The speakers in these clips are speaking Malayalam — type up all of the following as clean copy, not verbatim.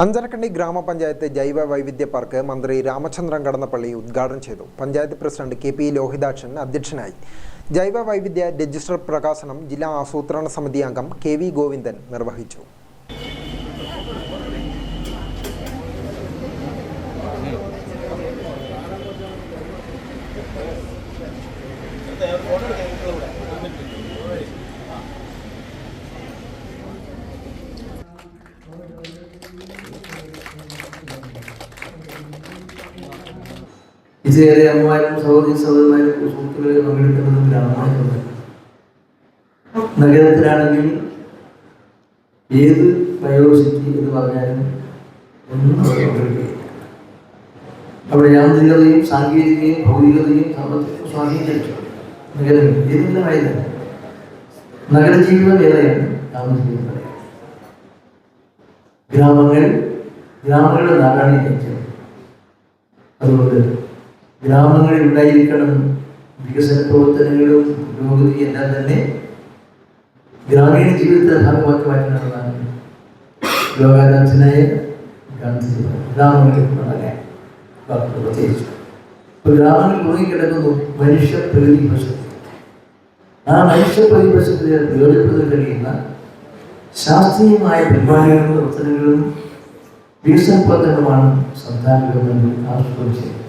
അഞ്ചരക്കണ്ടി ഗ്രാമപഞ്ചായത്ത് ജൈവ വൈവിധ്യ പാർക്ക് മന്ത്രി രാമചന്ദ്രൻ കടന്നപ്പള്ളി ഉദ്ഘാടനം ചെയ്തു. Panchayat president K P. ലോഹിതാക്ഷൻ അധ്യക്ഷനായി. ജൈവ വൈവിധ്യ രജിസ്റ്റർ പ്രകാശനം ജില്ലാ ആസൂത്രണ സമിതി അംഗം കെ.വി. ഗോവിന്ദൻ നിർവഹിച്ചു. ഇതേറെ അമ്മമാരും സഹോദരന്മാരും സുഹൃത്തുക്കളെ പങ്കെടുക്കുന്നത് ഗ്രാമമായിരുന്നു. നഗരത്തിലാണെങ്കിൽ ഏത് ബയോസിറ്റി എന്ന് പറഞ്ഞാലും ഒന്നും അവിടെ പങ്കെടുക്കുകയില്ല. അവിടെ യാന്ത്രികതയും സാങ്കേതികതയും ഭൗതികതയും സാമ്പത്തിക സ്വാധീനിച്ചു. നഗരം ഏതെല്ലാമായില്ല. നഗരജീവിതം ഏറെയാണ്, ഗ്രാമജീവിതം ഏറെയാണ്. ഗ്രാമങ്ങളുടെ നാടാണ് ഈ രാജ്യം. അതുകൊണ്ട് ഗ്രാമങ്ങളിൽ ഉണ്ടായിരിക്കണം വികസന പ്രവർത്തനങ്ങളും പുരോഗതി എല്ലാം തന്നെ ഗ്രാമീണ ജീവിതത്തെ ഭാഗമാക്കി മാറ്റുന്നതാണ് ലോകാരാധ്യനായ ഗാന്ധിജി ഗ്രാമങ്ങളിൽ വളരാൻ പ്രത്യേകിച്ചു. ഇപ്പോൾ ഗ്രാമങ്ങളിൽ മുഴുകിക്കിടക്കുന്നു മനുഷ്യ പ്രതിപശക്തി. ആ മനുഷ്യ പ്രതിപശക്തിയെ പ്രയോജനപ്പെടുത്താൻ കഴിയുന്ന ശാസ്ത്രീയമായ പരിപാടികളും പ്രവർത്തനങ്ങളും വികസന പ്രവർത്തനങ്ങളുമാണ് സംസ്ഥാന ഗവൺമെന്റ് ആസൂത്രണം ചെയ്യുന്നത്.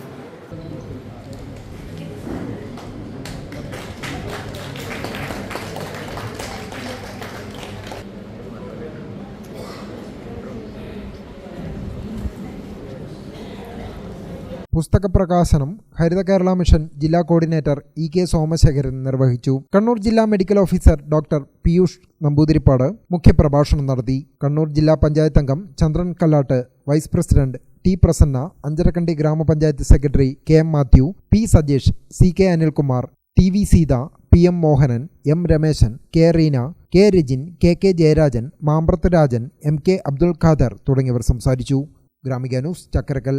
പുസ്തക പ്രകാശനം ഹരിത കേരള മിഷൻ ജില്ലാ കോർഡിനേറ്റർ ഇ.കെ. സോമശേഖരൻ നിർവഹിച്ചു. കണ്ണൂർ ജില്ലാ medical officer doctor Piyush Namboothiripad മുഖ്യപ്രഭാഷണം നടത്തി. കണ്ണൂർ ജില്ലാ പഞ്ചായത്ത് അംഗം Chandran Kallatt, vice president T. Prasanna, Ancharakandy grama panchayat secretary K M. Mathew, P. Sajesh, C K. Anilkumar, T V. Seetha, P M. Mohanan, M. Rameshan, K. Reena, K. Rajin, K. Jayarajan, Mambrath Rajan, M. K. Abdul Khader തുടങ്ങിയവർ സംസാരിച്ചു. ഗ്രാമിക ന്യൂസ്, ചക്കരക്കൽ.